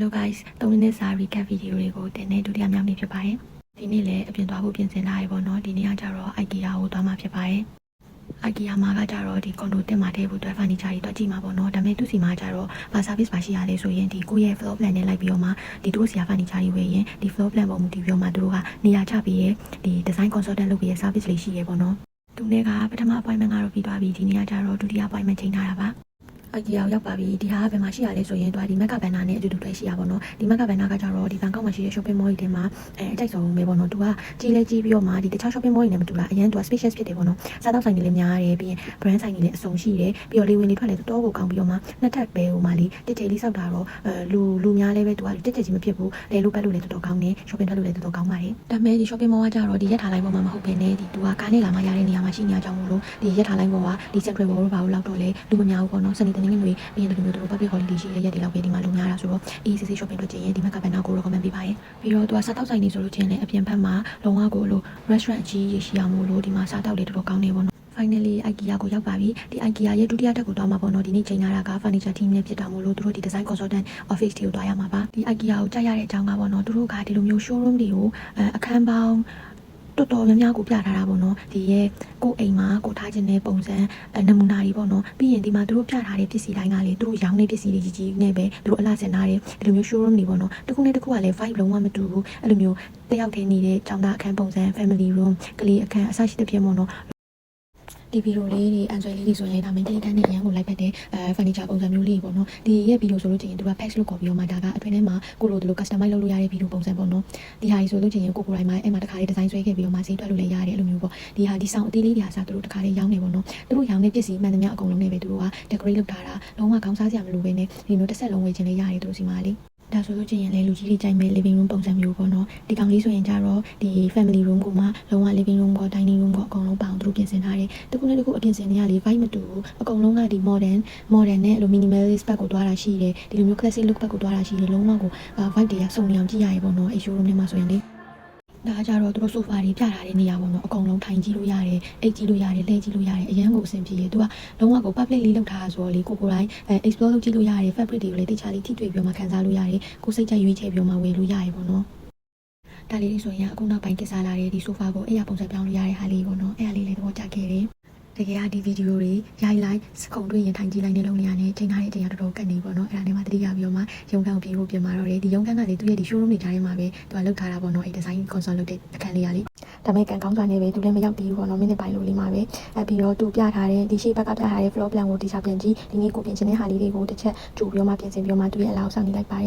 Hello guys 3 minute စာ recap video တွေကိုတင်နေဒုတိယမြောက်နေ့ဖြစ်ပါတယ်ဒီနေ့လည်းအပြင်သွားဖို့ပြင်ဆင်ထားရပေါ့နော်ဒီနေ့ကကြတော့ IKEA ကိုသွားမှာဖြစ်ပါတယ် IKEA မှာကကြတော့ဒီကွန်ဒိုတင်မှာတည်းဖို့အတွက် furniture တွေတွက်ကြည့်မှာပေါ့နော်ဒါပေမဲ့သူစီမှာကြတော့ဘာ service ပါရှိရလဲဆိုရင်ဒီကိုယ့်ရဲ့ floor plan နဲ့လိုက်ပြီးတော့မှဒီတို့စီက furniture တွေဝယ်ရင်ဒီ floor plan ပေါ်မူတည်ပြီးတော့မှတို့ကနေရာချပြီးရဲ့ဒီ design consultant လုပ်ပြီးရဲ့ service လေးရှိရပေါ့နော်သူနဲ့ကပထမ appointment ကတော့ပြီးသွားပြီဒီနေ့ကကြတော့ဒုတိယ appointment ချိန်ထားတာပါIKEA ရောက်ပါပြီဒီဟာဘယ်မှာရှိရလဲဆိုရင်ဒီမက်ကဘန်နာနဲ့အတူတူတွဲရှိရပါတော့ဒီမက်ကဘန်နာကကြတော့ဒီဘန်ကောက်မှာရှိတဲ့ shopping mall တွေထဲမှာအကြိုက်ဆုံးပဲပေါ့နော်သူကကြီးလဲကြီးပြီးတော့မှဒီတခြား shopping mall တွေနဲ့မတူလားအရင်spacious ဖြစ်တယ်ပေါ့နော်စားတောက်ဆိုင်တွေလည်းများတယ်ပြီးရင် brand ဆိုင်တွေလည်းအစုံရှိတယ်ပြီးတော့လေဝင်တွေထွက်လည်းတော်ကိုကောင်းပြီးတော့မှနှစ်ထပ်ပဲဟိုမှာလေတစ်ထည်လေးစောက်တာတော့လူများလည်းပဲသူကတစ်ထည်ကြီးမဖြစ်ဘူးလဲလို့ပတ်လို့လည်းတော်ကောင်းတယ် shopping ထွက်လို့လည်းတော်ကောင်းပါတယ်ဒါပေမဲ့ဒီ shopping mall ကကြတော့ဒီရက်ထားလိုက်ပေါ်မှာမဟုတ်ဘဲနဲ့ဒီသူကကားနဲ့လာမှရတဲ့နေရာမှာရှိနေကြအောင်လို့ဒီရက်ထားလိုက်ပေါ်ကဒီ central mall ဘာလို့လောက်တော့လဲလူမများဘူးပေါ့နော်စနေတနင်္ဂနွေပြီးရင်ဒီလိုမျိုး public holiday ရှိတဲ့ရက်တွေလောက်ပဲဒီမှာလူများတာဆိုတော့ ECC shopping လုပ်ချင်ရင်ဒီမှာကဘန်နာကို recommend ပေးပါရယ်ပြီးတော့သူကစားတောက်ဆိုင်နေဆိုလို့ချင်းလည်းအပြင်ဘက်မှာလုံဝကိုလို့ restaurant အကြီးကြီးရှိအောင်လို့ဒီမှာစားတောက်လေးတော်တော်ကောင်းနေပေါ့နော် finally IKEA ကိုရောက်ပါပြီဒီ IKEA ရဲ့ဒုတိယတက်ကိုသွားမှာပေါ့နော်ဒီနေ့ချိန်လာတာက furniture team နဲ့ဖြစ်တာမို့လို့သူတို့ဒီ design consultant office တွေကိုသွားရမှာပါဒီ IKEA ကိုကြိုက်ရတဲ့အကြောင်းကပေါ့နော်သူတို့ကဒီလိုမျိုး showroom တွေကိုအခန်းပေါင်းတော်များများကိုပြထားတာပေါ့နော်ဒီရဲ့ကိုအိမ်မှာကိုထားခြင်းတဲ့ပုံစံနမူနာတွေပေါ့နော်ပြီးရင်ဒီမှာသူတို့ပြထားတဲ့ပစ္စည်းတိုင်းကလေသူတို့ရောင်းတဲ့ပစ္စည်းတွေကြီးကြီးနဲ့ပဲသူတို့အလှဆင်ထားတယ်ဒီလိုမျိုး showroom တွေပေါ့နော်တစ်ခုနဲ့တစ်ခုကလည်း vibe လုံးဝမတူဘူးအဲ့လိုမျိုးတယောက်တည်းနေတဲ့ကျောင်းသားအခန်းပုံစံ family room ကလေးအခန်းအစရှိတဲ့ဖြစ်ပေါ့နော်ဒီဗီဒီယိုလေးတွေအန်ဆွဲလေးတွေဆိုရင်ဒါမင်းတင်းတန်းနဲ့အရန်ကိုလိုက်ပတ်တဲ့furniture ပုံစံမျိုးလေးပေါ့နော်ဒီရဲ့ဗီဒီယိုဆိုလို့ချင်းသူက patch လုပ်ခေါ်ပြီးတော့မှဒါကအတွင်းထဲမှာကိုလိုဒီလို customize လုပ်လို့ရတဲ့ဗီဒီယိုပုံစံပေါ့နော်ဒီဟာကြီးဆိုလို့ချင်းကိုတိုင်းမှာအဲ့မှာတစ်ခါလေး design ဆွဲခဲ့ပြီးတော့မှဈေးတွက်လို့လည်းရတယ်အဲ့လိုမျိုးပေါ့ဒီဟာဒီဆောင်အသေးလေးတွေအားစားသူတို့တစ်ခါလေးရောင်းနေပေါ့နော်သူတို့ရောင်းတဲ့ပစ္စည်းမှန်သမျှအကုန်လုံးနဲ့ပဲသူတို့က decorate လုပ်ထားတာလုံးဝခေါင်းစားစရာမလိုဘဲနဲ့ဒီမျိုးတစ်ဆက်လုံးဝယ်ခြင်းလေးရတယ်သူတို့စီမှာလေဒါဆိုလို့ချင်းရင်လည်းလူကြီးတွေကြိုက်မဲ့ living room ပုံစံမျိုးပေါ့နော်ဒီကောင်လေးဆိုရင်ကြတော့ဒီ family room ကိုမှလုံးဝ living room ကို dining room ကိုအကုန်လုံးပေါအောင်သူတို့ပြင်ဆင်ထားတယ်တခုနဲ့တခုအပြင်ဆင်နေရလေ vibe မတူဘူးအကုန်လုံးကဒီ modern နဲ့လို minimalist ဘက်ကိုသွားတာရှိတယ်ဒီလိုမျိုး classic look ဘက်ကိုသွားတာရှိတယ်လုံးဝကို vibe တွေကစုံနေအောင်ကြည့်ရရေပေါ့နော်အဲ့ showroom ထဲမှာဆိုရင်လေဒါကြတော့သူတို့ sofa တွေပြထားတဲ့နေရာပေါ့နော်အကုန်လုံးထိုင်ကြည့်လို့ရတယ်အိတ်ကြည့်လို့ရတယ်လှည့်ကြည့်လို့ရတယ်အရန်ကိုအဆင်ပြေတယ်သူကလုံးဝကို public လေးလုပ်ထားတာဆိုတော့လေကိုတိုင်း explore လုပ်ကြည့်လို့ရတယ် fabric တွေကိုလည်းတခြားလေးထိတွေ့ပြီးမှခန်းစားလို့ရတယ်ကိုစိတ်ကြိုက်ရွေးချယ်ပြီးမှဝယ်လို့ရတယ်ပေါ့နော်ဒါလေးတွေဆိုရင်အခုနောက်ပိုင်းကစားလာတဲ့ဒီ sofa ကိုအဲ့ရပုံစံပြောင်းလို့ရတဲ့ဟာလေးပေါ့နော်အဲ့ဟာလေးလည်းတော့ကြခဲ့တယ်တကယ်ကဒီဗီဒီယိုတွေရိုက်လိုက်စခုံတွေ့ရင်ထိုင်ကြည့်လိုက်တဲ့လုံးနေရနဲ့ချိန်ထားတဲ့အချိန်ကတော်တော်ကတ်နေပေါ့နော်အဲ့ဒါနဲ့မှတတိယပြီးတော့မှရုံခန်းပြေးဖို့ပြင်มาတော့တယ်ဒီရုံခန်းကလေသူရဲ့ဒီ showroom တွေကြားထဲမှာပဲသူကလောက်ထားတာပေါ့နော်အဲ့ design console လုပ်တဲ့အခန်းလေးကလေဒါပေမဲ့ကန်ကောင်းစွာနဲ့ပဲသူလည်းမရောက်သေးဘူးပေါ့နော်မိနစ်ပိုင်းလိုလေးမှာပဲပြီးတော့သူပြထားတဲ့ဒီရှေ့ဘက်ကပြထားတဲ့ floor plan ကိုဒီစားပြန်ကြည့်ဒီနေ့ကိုပြင်ချင်တဲ့ဟာလေးတွေကိုတစ်ချက်ကြိုပြီးတော့မှပြင်ဆင်ပြီးတော့မှသူရဲ့အလားအဆောင်နေလိုက်ပါတယ်